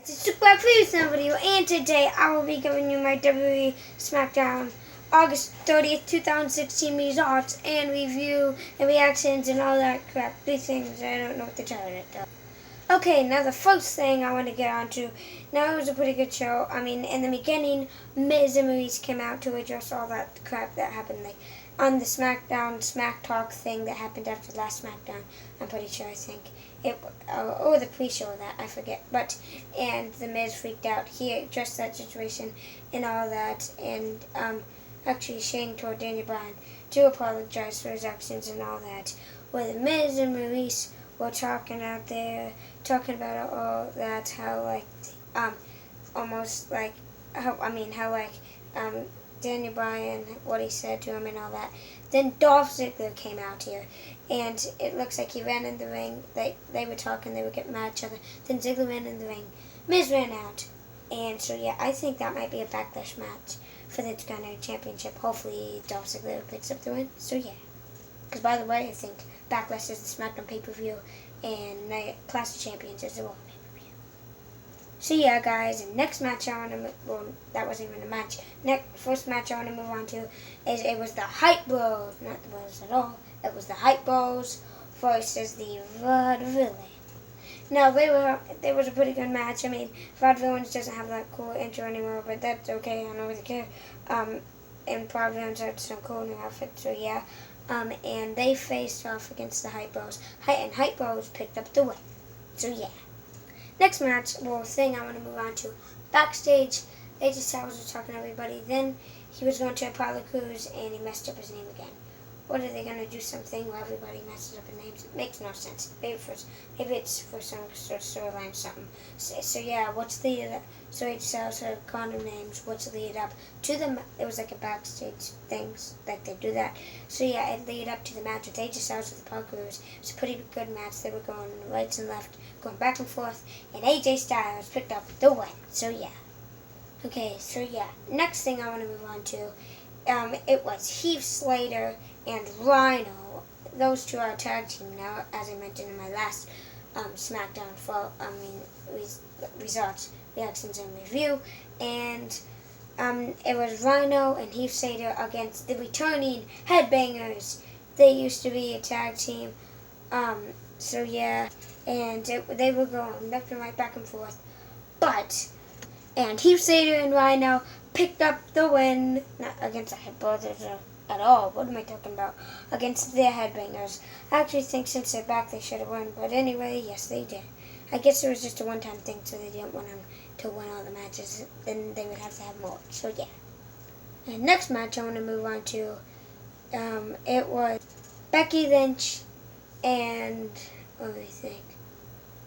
It's a quick preview video, and today I will be giving you my Wwe Smackdown August 30th, 2016 results and review and reactions and all that crap. These things, I don't know what they're telling it though. Okay, now the first thing I want to get onto, now it was a pretty good show. I mean, in the beginning, Miz and Maurice came out to address all that crap that happened, like on the SmackDown Smack Talk thing that happened after the last SmackDown. I'm pretty sure, I think. Or the pre-show of that, I forget. But, and the Miz freaked out. He addressed that situation and all that. And, actually Shane told Daniel Bryan to apologize for his actions and all that. Where the Miz and Maurice were talking out there, talking about all that, how, like, almost, like, how Daniel Bryan, what he said to him and all that. Then Dolph Ziggler came out here, and it looks like he ran in the ring. They were talking, they were getting mad at each other. Then Ziggler ran in the ring. Miz ran out. And so, yeah, I think that might be a backlash match for the Intercontinental Championship. Hopefully, Dolph Ziggler picks up the win. So, yeah. Because, by the way, I think Backlash is the SmackDown pay-per-view, and Clash of Champions is the Raw pay-per-view. So, yeah, guys, the next match I want to move, well, that wasn't even a match. First match I want to move on to is it was the Hype Bros, not the Bros at all. It was the Hype Bros versus the Vaudevillains. Now, they was a pretty good match. I mean, Vaudevillains doesn't have that cool intro anymore, but that's okay. I don't really care. And Vaudevillains had some cool new outfits, so yeah. And they faced off against the Hype Bros. And Hype Bros picked up the win. So, yeah. Next match, thing I want to move on to. Backstage, AJ Styles was talking to everybody. Then he was going to Apollo Crews, and he messed up his name again. What are they going to do something where everybody messes up their names? It makes no sense. Maybe it's for some sort of storyline or something. So yeah, so AJ Styles had condom names. What's the lead up to the? It was like a backstage things, like they do that. So yeah, it lead up to the match with AJ Styles with the Apollo Crews. It was a pretty good match. They were going right and left, going back and forth, and AJ Styles picked up the win. So yeah. Okay, so yeah. Next thing I want to move on to. It was Heath Slater and Rhino. Those two are a tag team now, as I mentioned in my last SmackDown results, reactions, and review. And it was Rhino and Heath Slater against the returning Headbangers. They used to be a tag team. So yeah, and they were going left and right, back and forth. And Heath Slater and Rhino picked up the win, not against the Headbangers at all. What am I talking about? Against their Headbangers. I actually think since they're back, they should have won. But anyway, yes, they did. I guess it was just a one-time thing, so they didn't want them to win all the matches. Then they would have to have more. So yeah. And next match I want to move on to, it was Becky Lynch and, what do you think?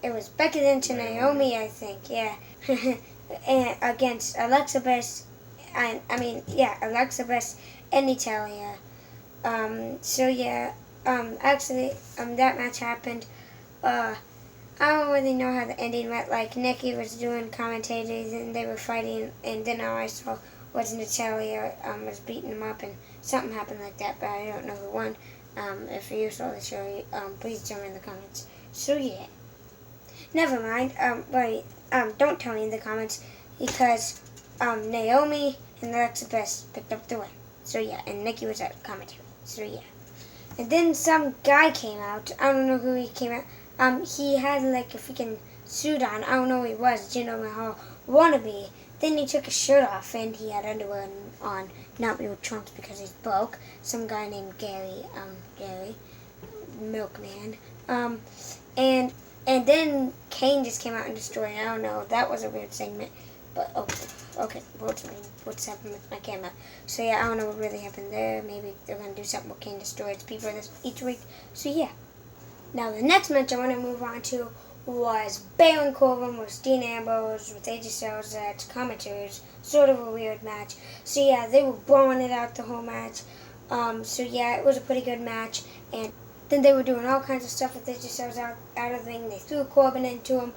It was Becky Lynch and Naomi, I think, yeah. And against Alexa Bliss. Alexa Bliss and Natalia. So yeah, actually, that match happened. I don't really know how the ending went. Like, Nikki was doing commentators and they were fighting, and then all I saw was Natalia was beating them up, and something happened like that, but I don't know who won. If you saw the show, please tell me in the comments. So yeah. Never mind. Don't tell me in the comments, because Naomi and Alexa Bliss picked up the win. So yeah, and Nikki was at commentary. So yeah. And then some guy came out. I don't know who he came out. He had like a freaking suit on. I don't know who he was. Jinder Mahal wannabe. Then he took his shirt off and he had underwear on. Not real trunks because he's broke. Some guy named Gary Milkman. And then Kane just came out and destroyed. I don't know. That was a weird segment. But, okay. What's happened with my camera? So, yeah, I don't know what really happened there. Maybe they're going to do something with Kane destroys people each week. So, yeah. Now, the next match I want to move on to was Baron Corbin with Dean Ambrose with AJ Styles as commentators. Sort of a weird match. So, yeah, they were blowing it out the whole match. So, yeah, it was a pretty good match. And then they were doing all kinds of stuff with AJ Styles out of the ring. They threw Corbin into him.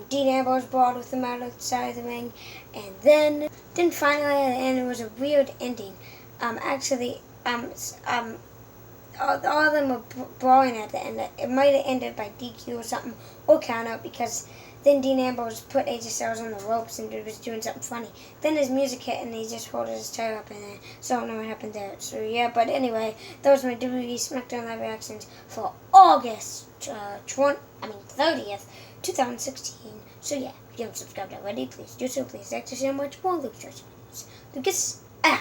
Dean Ambrose brawled with him outside of the ring. And then finally at the end, it was a weird ending. All of them were brawling at the end. It might have ended by DQ or something, or count out, because Then Dean Ambrose put AJ Styles on the ropes and was doing something funny. Then his music hit and he just holded his toe up in there. So I don't know what happened there. So yeah, but anyway, that was my WWE SmackDown live reactions for August 30th, 2016. So yeah, if you haven't subscribed already, please do so. Please like to see how much more Lucas. Lucas out.